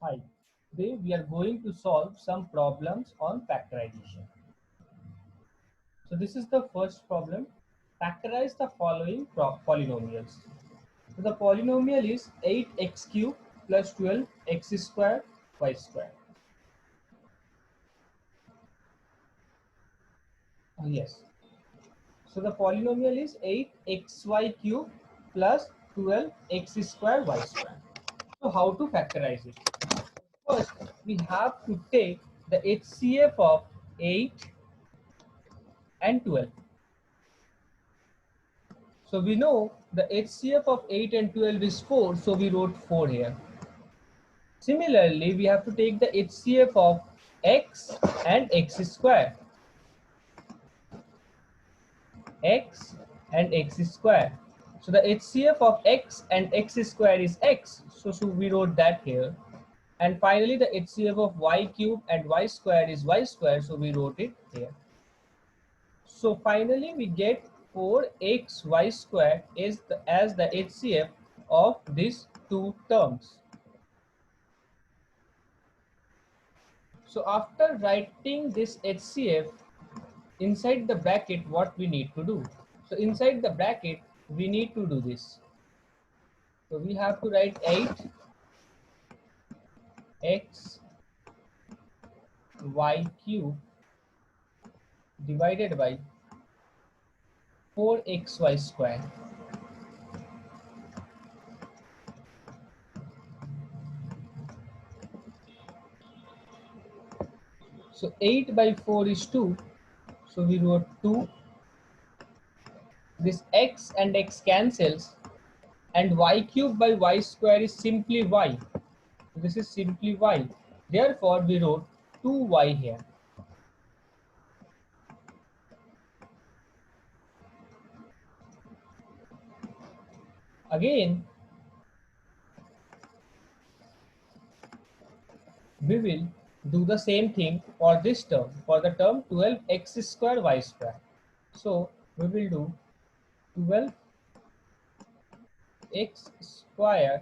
Hi, today we are going to solve some problems on factorization. So this is the first problem. Factorize the following polynomials. So the polynomial is 8x cubed plus 12x squared y squared. Yes. So the polynomial is 8xy cubed plus 12x squared y squared. So how to factorize it? First, we have to take the HCF of 8 and 12. So we know the HCF of 8 and 12 is 4, so we wrote 4 here. Similarly, we have to take the HCF of x and x square. X and x square. So the HCF of x and x square is x, so we wrote that here. And finally, the HCF of y cube and y square is y square, so we wrote it here. So finally, we get 4xy square is as the HCF of these two terms. So after writing this HCF inside the bracket, what we need to do? So inside the bracket, we need to do this. So we have to write 8x y cube divided by 4xy square. So 8 by 4 is 2. So we wrote 2. This x and x cancels, and y cube by y square is simply y. This is simply y. Therefore, we wrote 2y here. Again, we will do the same thing for this term, for the term 12x square y square. So, we will do 12x square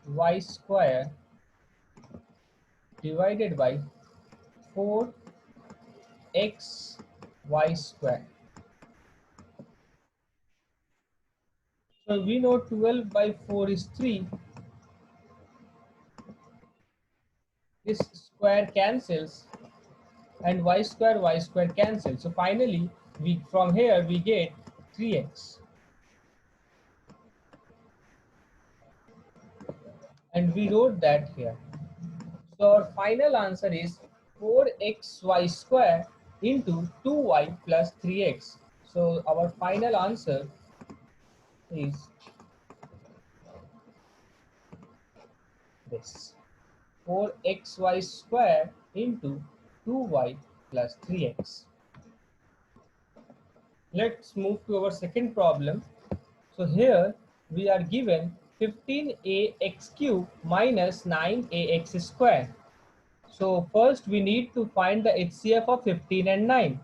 y square divided by 4x y square. So we know 12 by 4 is 3. This square cancels and y square cancels. So finally, we from here we get 3x. And we wrote that here. So our final answer is 4xy square into 2y plus 3x. So our final answer is this, 4xy square into 2y plus 3x. Let's move to our second problem. So here we are given 15ax cube minus 9ax square. So first we need to find the HCF of 15 and 9.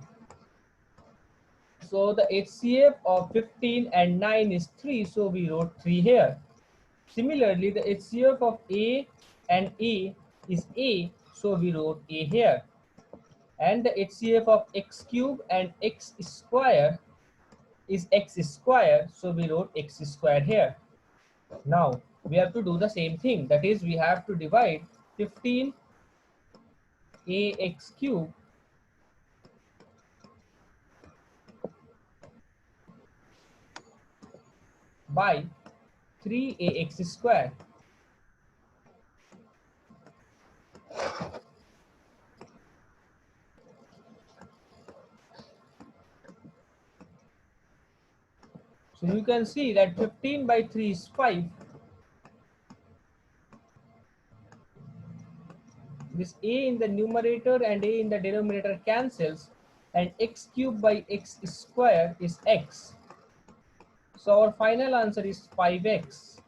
So the HCF of 15 and 9 is 3, so we wrote 3 here. Similarly, the HCF of A and A is A, so we wrote A here. And the HCF of x cube and x square is x square, so we wrote x square here. Now we have to do the same thing, that is we have to divide 15 ax cube by 3ax square. So you can see that 15 by 3 is 5. This a in the numerator and a in the denominator cancels, and x cube by x square is x. So our final answer is 5x.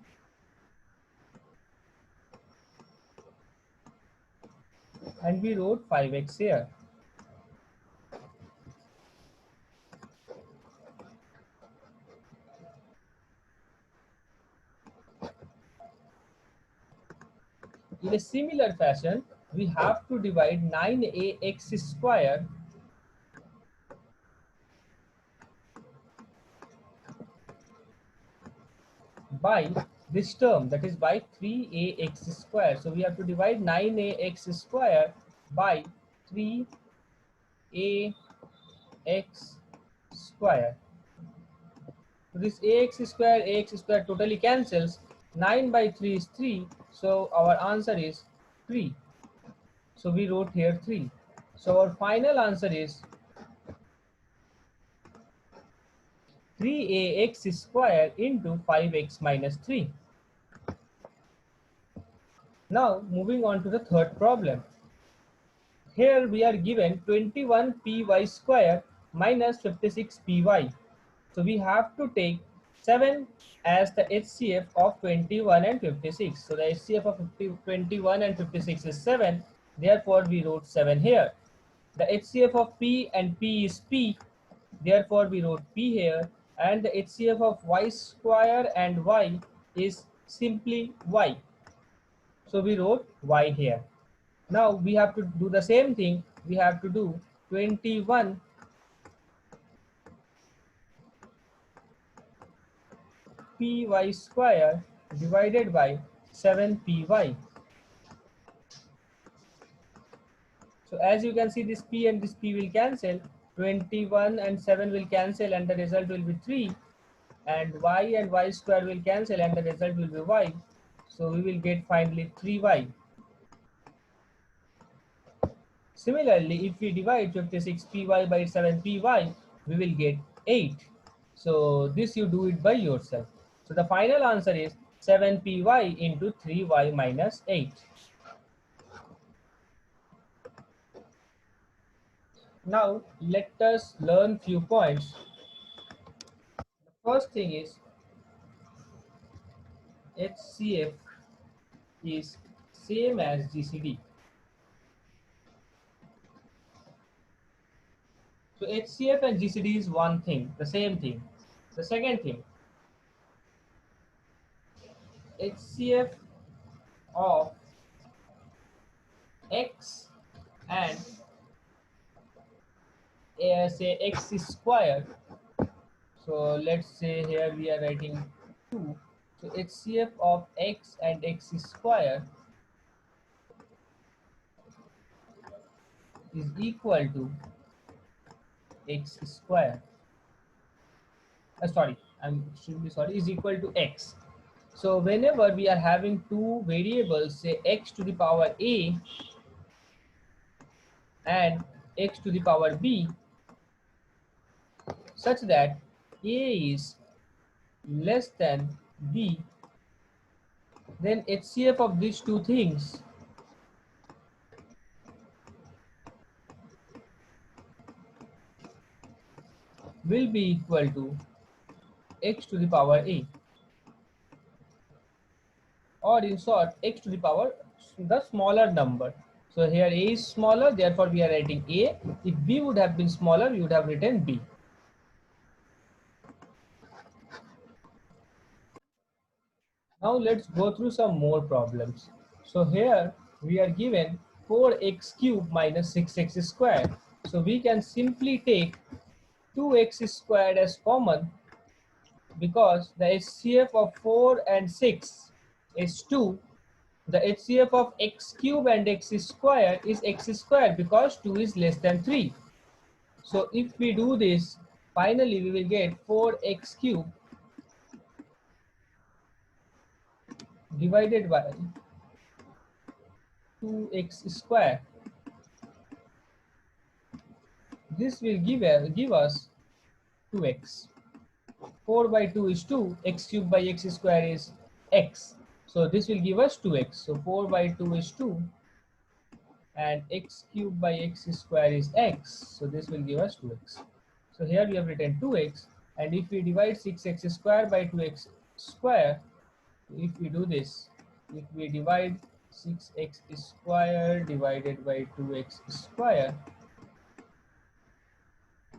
And we wrote 5x here. In a similar fashion, we have to divide 9ax square by this term, that is by 3ax square. So we have to divide 9ax square by 3ax square. So this ax square totally cancels. 9 by 3 is 3. So our answer is 3. So we wrote here 3. So our final answer is 3ax square into 5x minus 3. Now moving on to the third problem. Here we are given 21py square minus 56py. So we have to take 7 as the HCF of 21 and 56. So the HCF of 21 and 56 is 7. Therefore we wrote 7 here. The HCF of P and P is P. Therefore we wrote P here. And the HCF of y square and y is simply y. So we wrote y here. Now we have to do the same thing. We have to do 21 py square divided by 7py. So as you can see, this p and this p will cancel. 21 and 7 will cancel and the result will be 3. And y square will cancel and the result will be y. So we will get finally 3y. Similarly, if we divide 56py by 7py, we will get 8. So this you do it by yourself. So the final answer is 7py into 3y minus 8. Now let us learn few points. The first thing is HCF is same as GCD. So HCF and GCD is one thing, the same thing. The second thing, HCF of X and say X square. So let's say here we are writing 2. So HCF of X and X square is equal to X square. Sorry, I'm extremely sorry, is equal to X. So whenever we are having two variables, say x to the power a and x to the power b, such that a is less than b, then HCF of these two things will be equal to x to the power a, or in short x to the power the smaller number. So here a is smaller, therefore we are writing a. If b would have been smaller, we would have written b. Now let's go through some more problems. So here we are given 4x cube minus 6x squared. So we can simply take 2x squared as common, because the HCF of 4 and 6 is 2. The HCF of x cube and x square is x square, because 2 is less than 3. So if we do this, finally we will get 4x cube divided by 2x square. This will give us 2x. 4 by 2 is 2, x cube by x square is x. So this will give us 2x. So 4 by 2 is 2 and x cube by x square is x. So this will give us 2x. So here we have written 2x, and if we divide 6x square by 2x square, if we do this, if we divide 6x square divided by 2x square,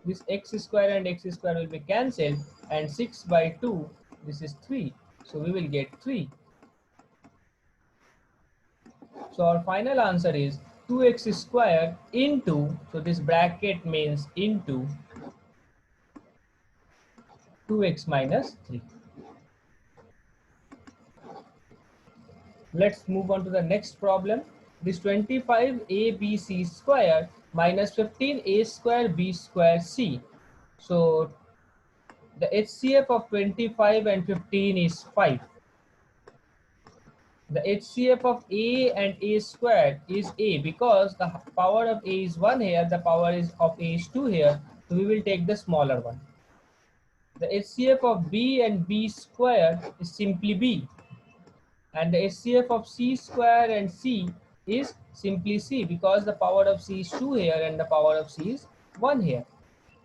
this x square and x square will be cancelled, and 6 by 2, this is 3. So we will get 3. So our final answer is 2x square into, so this bracket means into 2x minus 3. Let's move on to the next problem. This 25abc square minus 15a square b square c. So the HCF of 25 and 15 is 5. The HCF of a and a squared is a, because the power of a is 1 here, the power is of a is 2 here, so we will take the smaller one. The HCF of b and b square is simply b, and the HCF of c square and c is simply c, because the power of c is 2 here and the power of c is 1 here.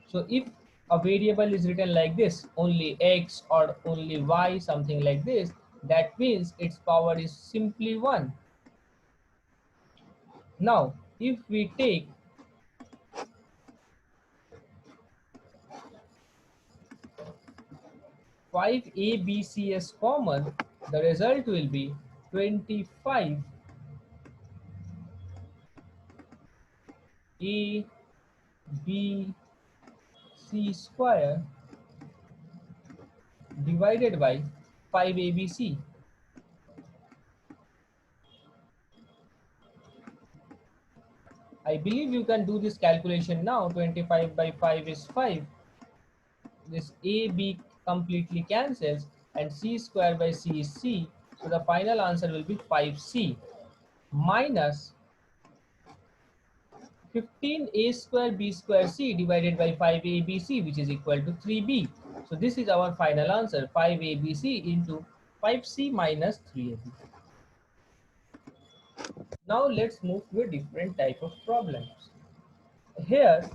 So if a variable is written like this, only x or only y, something like this, that means its power is simply 1. Now, if we take 5abc as common, the result will be 25 a b c square divided by 5abc. I believe you can do this calculation now. 25 by 5 is 5. This AB completely cancels, and c square by c is c. So the final answer will be 5c minus 15a square b square c divided by 5abc, which is equal to 3b. So this is our final answer, 5abc into 5c minus 3ab. Now let's move to a different type of problems. Here,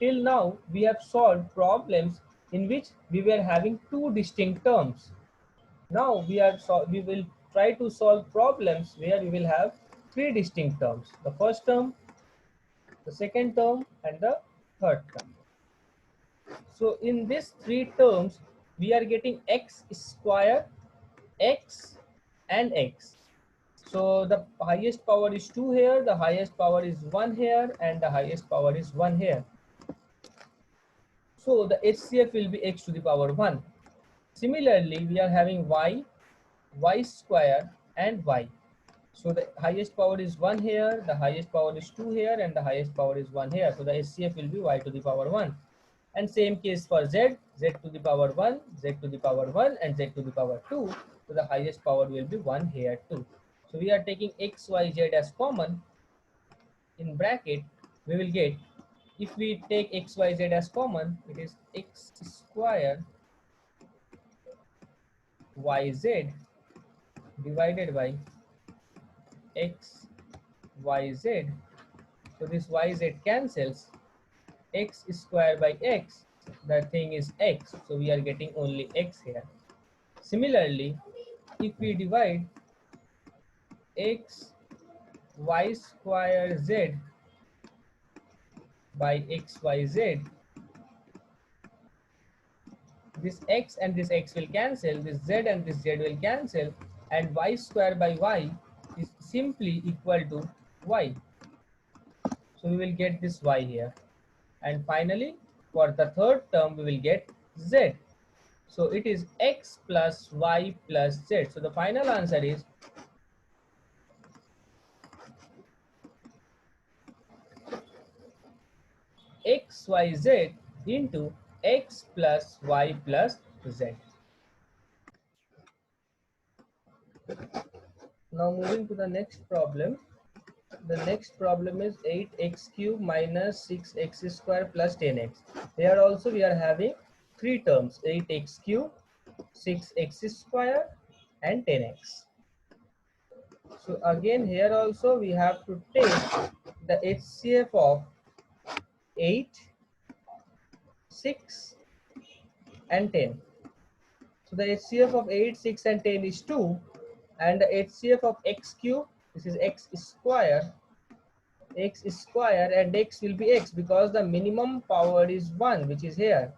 till now, we have solved problems in which we were having two distinct terms. Now we will try to solve problems where we will have three distinct terms: the first term, the second term, and the third term. So in these three terms, we are getting x square, x, and x. So the highest power is 2 here, the highest power is 1 here, and the highest power is 1 here. So the HCF will be x to the power 1. Similarly, we are having y, y square, and y. So the highest power is 1 here, the highest power is 2 here, and the highest power is 1 here. So the HCF will be y to the power 1. And same case for z, z to the power 1, z to the power 1, and z to the power 2. So the highest power will be 1 here too. So we are taking x, y, z as common. In bracket, we will get, if we take x, y, z as common, it is x square yz divided by x, y, z. So this y, z cancels. X square by x, the thing is x, so we are getting only x here. Similarly, if we divide x y square z by x y z, this x and this x will cancel, this z and this z will cancel, and y square by y is simply equal to y. So we will get this y here. And finally, for the third term, we will get z. So it is x plus y plus z. So the final answer is xyz into x plus y plus z. Now moving to the next problem. The next problem is 8x cube minus 6x square plus 10x. Here also we are having three terms: 8x cube, 6x square, and 10x. So again here also we have to take the HCF of 8, 6, and 10. So the HCF of 8, 6, and 10 is 2, and the HCF of x cube, this is x square, and x will be x, because the minimum power is 1, which is here.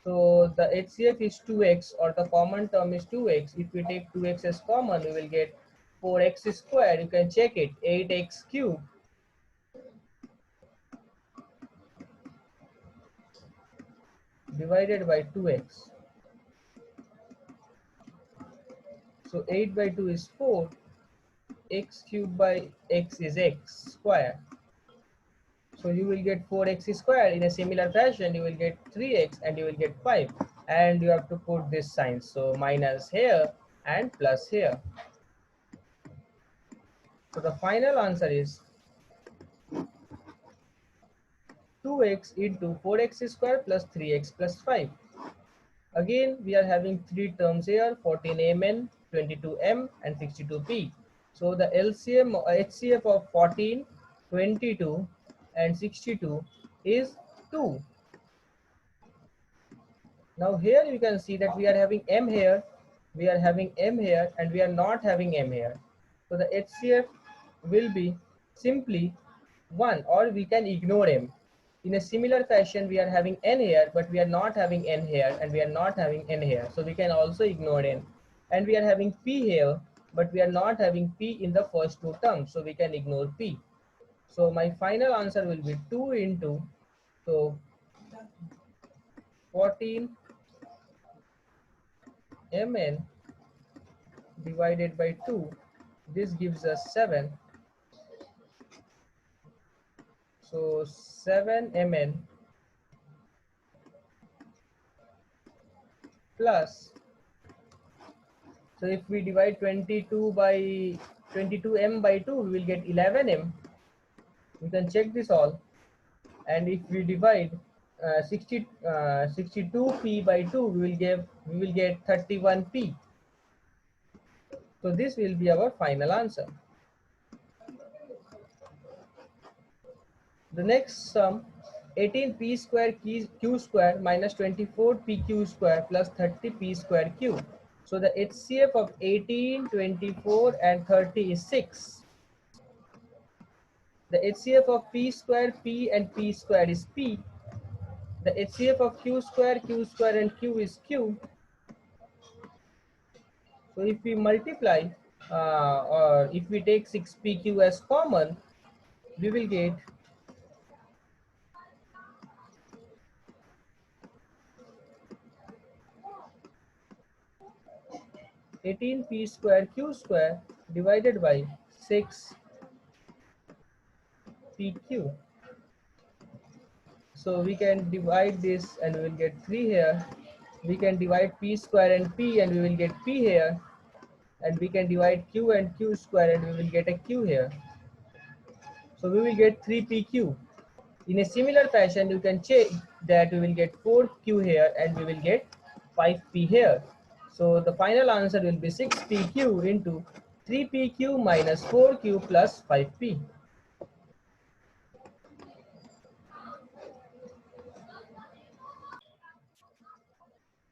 So the HCF is 2x, or the common term is 2x. If we take 2x as common, we will get 4x square, you can check it, 8x cube divided by 2x. So 8 by 2 is 4, x cube by x is x square. So you will get 4x square. In a similar fashion, you will get 3x and you will get 5. And you have to put this sign. So minus here and plus here. So the final answer is 2x into 4x square plus 3x plus 5. Again, we are having three terms here, 14mn, 22m and 62p. So the LCM HCF of 14, 22 and 62 is 2. Now here you can see that we are having m here, we are having m here, and we are not having m here. So the HCF will be simply 1, or we can ignore m. In a similar fashion, we are having n here, but we are not having n here, and we are not having n here. So we can also ignore n. And we are having p here, but we are not having p in the first two terms, so we can ignore p. So my final answer will be 2 into, so 14 mn divided by 2, this gives us 7. So 7 mn plus, so if we divide 22m by 2, we will get 11m. We can check this all. And if we divide 62p by 2, we will get 31p. So this will be our final answer. The next sum, 18p square q square minus 24pq square plus 30p square q. So the HCF of 18, 24 and 30 is 6. The HCF of p square, p and p square is p. The HCF of q square and q is q. So if we multiply or if we take 6pq as common, we will get 18p square q square divided by 6pq. So we can divide this and we will get 3 here. We can divide p square and p and we will get p here. And we can divide q and q square and we will get a q here. So we will get 3pq. In a similar fashion, you can check that we will get 4q here and we will get 5p here. So the final answer will be 6pq into 3pq minus 4q plus 5p.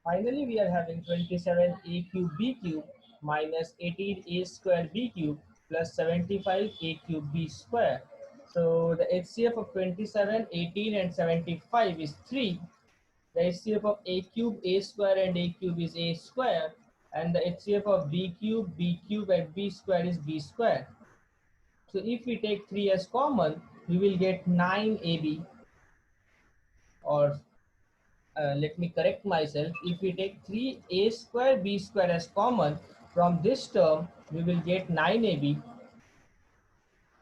Finally, we are having 27a cube b cube minus 18a square b cube plus 75a cube b square. So the HCF of 27, 18 and 75 is 3. The HCF of a cube, a square and a cube is a square. And the HCF of b cube and b square is b square. So if we take 3 as common, we will get 9ab, or let me correct myself. If we take 3a square b square as common from this term, we will get 9ab.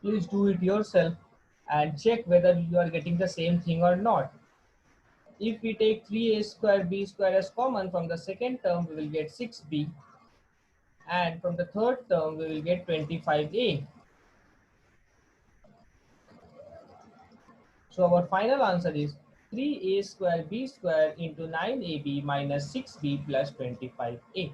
Please do it yourself and check whether you are getting the same thing or not. If we take 3a square b square as common from the second term, we will get 6b. And from the third term, we will get 25a. So our final answer is 3a square b square into 9ab minus 6b plus 25a.